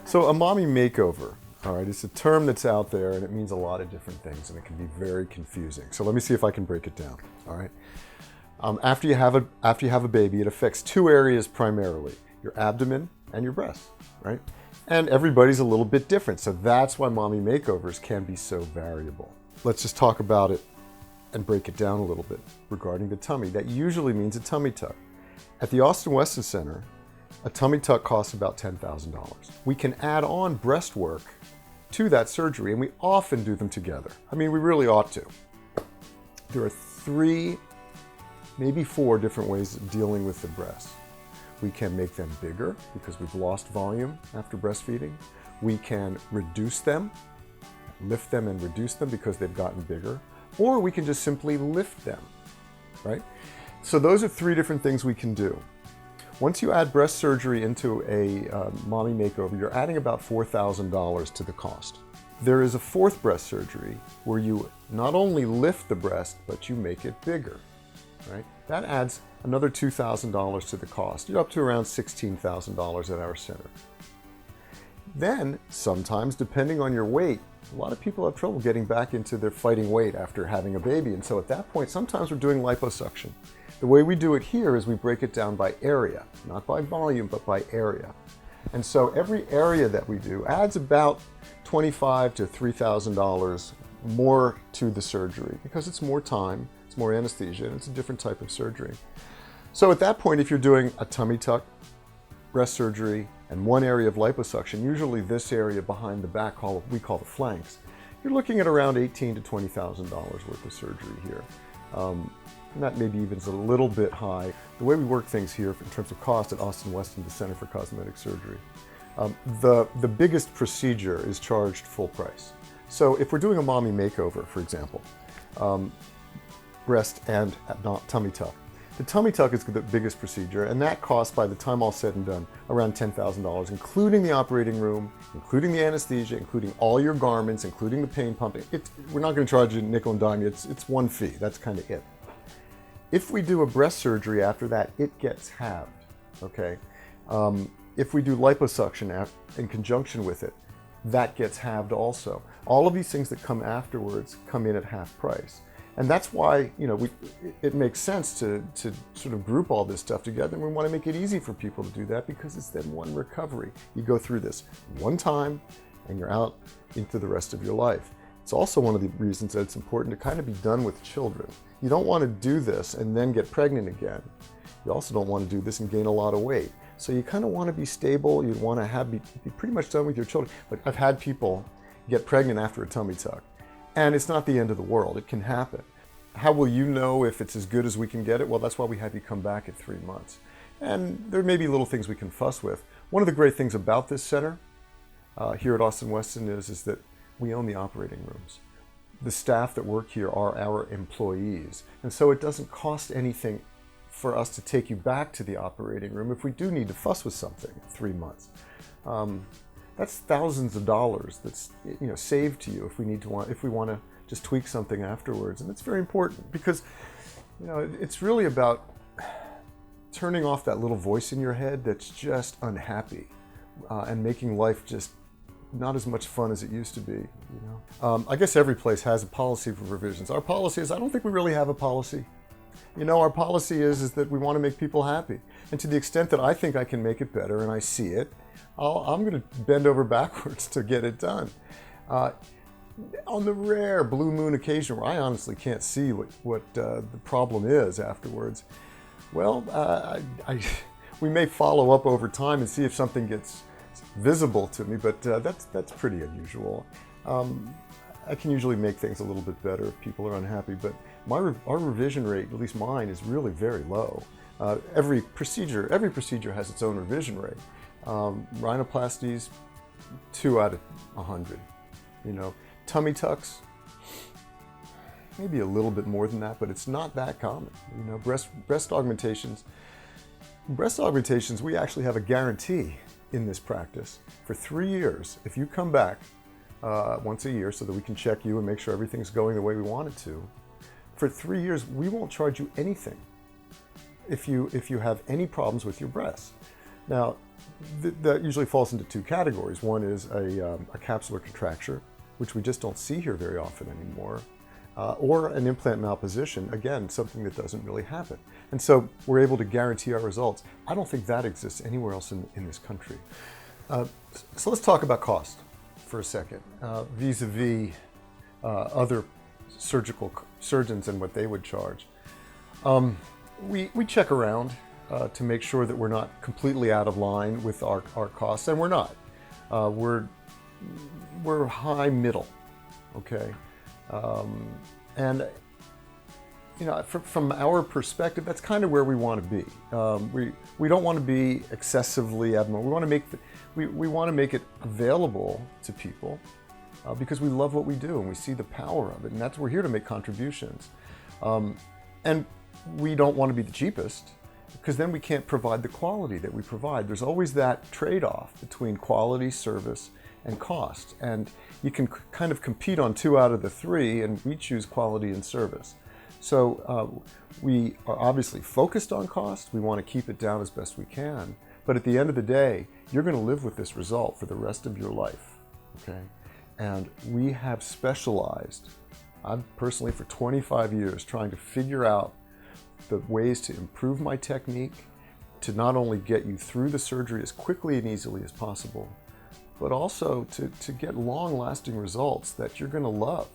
So a mommy makeover, all right, it's a term that's out there and it means a lot of different things and it can be very confusing. So let me see if I can break it down, all right? After you have a baby, it affects two areas primarily, your abdomen and your breasts, right? And everybody's a little bit different, so that's why mommy makeovers can be so variable. Let's just talk about it and break it down a little bit regarding the tummy. That usually means a tummy tuck. At the Austin Weston Center, a tummy tuck costs about $10,000. We can add on breast work to that surgery, and we often do them together. I mean, we really ought to. There are 3, maybe 4 different ways of dealing with the breasts. We can make them bigger because we've lost volume after breastfeeding. We can reduce them, lift them and reduce them because they've gotten bigger. Or we can just simply lift them, right? So those are 3 different things we can do. Once you add breast surgery into a mommy makeover, you're adding about $4,000 to the cost. There is a 4th breast surgery where you not only lift the breast, but you make it bigger, right? That adds another $2,000 to the cost. You're up to around $16,000 at our center. Then, sometimes, depending on your weight, a lot of people have trouble getting back into their fighting weight after having a baby. And so at that point, sometimes we're doing liposuction. The way we do it here is we break it down by area, not by volume, but by area. And so every area that we do adds about $2,500 to $3,000 more to the surgery because it's more time, it's more anesthesia, and it's a different type of surgery. So at that point, if you're doing a tummy tuck, breast surgery, and one area of liposuction, usually this area behind the back, we call the flanks, you're looking at around $18,000 to $20,000 worth of surgery here. And that maybe even is a little bit high. The way we work things here in terms of cost at Austin Weston Center for Cosmetic Surgery, the biggest procedure is charged full price. So if we're doing a mommy makeover, for example, breast and tummy tuck, the tummy tuck is the biggest procedure, and that costs, by the time all said and done, around $10,000, including the operating room, including the anesthesia, including all your garments, including the pain pumping. We're not going to charge you nickel and dime. It's one fee. That's kind of it. If we do a breast surgery after that, it gets halved, okay? If we do liposuction in conjunction with it, that gets halved also. All of these things that come afterwards come in at half price. And that's why, it makes sense to sort of group all this stuff together, and we want to make it easy for people to do that because it's then one recovery. You go through this one time and you're out into the rest of your life. It's also one of the reasons that it's important to kind of be done with children. You don't want to do this and then get pregnant again. You also don't want to do this and gain a lot of weight. So you kind of want to be stable. You want to be pretty much done with your children. But I've had people get pregnant after a tummy tuck, and it's not the end of the world. It can happen. How will you know if it's as good as we can get it? Well, that's why we have you come back at 3 months. And there may be little things we can fuss with. One of the great things about this center here at Austin Weston is that we own the operating rooms. The staff that work here are our employees. And so it doesn't cost anything for us to take you back to the operating room if we do need to fuss with something in 3 months. That's thousands of dollars that's saved to you if we want to just tweak something afterwards. And it's very important because it's really about turning off that little voice in your head that's just unhappy and making life just not as much fun as it used to be. I guess every place has a policy for revisions. Our policy is, I don't think we really have a policy. Our policy is that we want to make people happy. And to the extent that I think I can make it better and I see it, I'm going to bend over backwards to get it done. On the rare blue moon occasion where I honestly can't see what the problem is afterwards, well, we may follow up over time and see if something gets visible to me, but that's pretty unusual. I can usually make things a little bit better if people are unhappy, but our revision rate, at least mine, is really very low. Every procedure has its own revision rate. Rhinoplasties, 2 out of 100. Tummy tucks, maybe a little bit more than that, but it's not that common. Breast augmentations, we actually have a guarantee in this practice for 3 years. If you come back once a year so that we can check you and make sure everything's going the way we want it to, for 3 years, we won't charge you anything if you have any problems with your breasts. Now, that usually falls into two categories. One is a capsular contracture, which we just don't see here very often anymore, or an implant malposition, again, something that doesn't really happen. And so we're able to guarantee our results. I don't think that exists anywhere else in this country. So let's talk about cost for a second, vis-a-vis other surgeons and what they would charge. We check around to make sure that we're not completely out of line with our costs, and we're not. We're high middle, okay? And you know, from our perspective, that's kind of where we want to be. We don't want to be excessively abnormal. We want to make it available to people because we love what we do and we see the power of it, and we're here to make contributions. And we don't want to be the cheapest, because then we can't provide the quality that we provide. There's always that trade-off between quality, service, and cost. And you can kind of compete on 2 out of the 3, and we choose quality and service. So we are obviously focused on cost. We want to keep it down as best we can. But at the end of the day, you're going to live with this result for the rest of your life, okay? And we have specialized, I've personally for 25 years, trying to figure out the ways to improve my technique, to not only get you through the surgery as quickly and easily as possible, but also to get long-lasting results that you're going to love.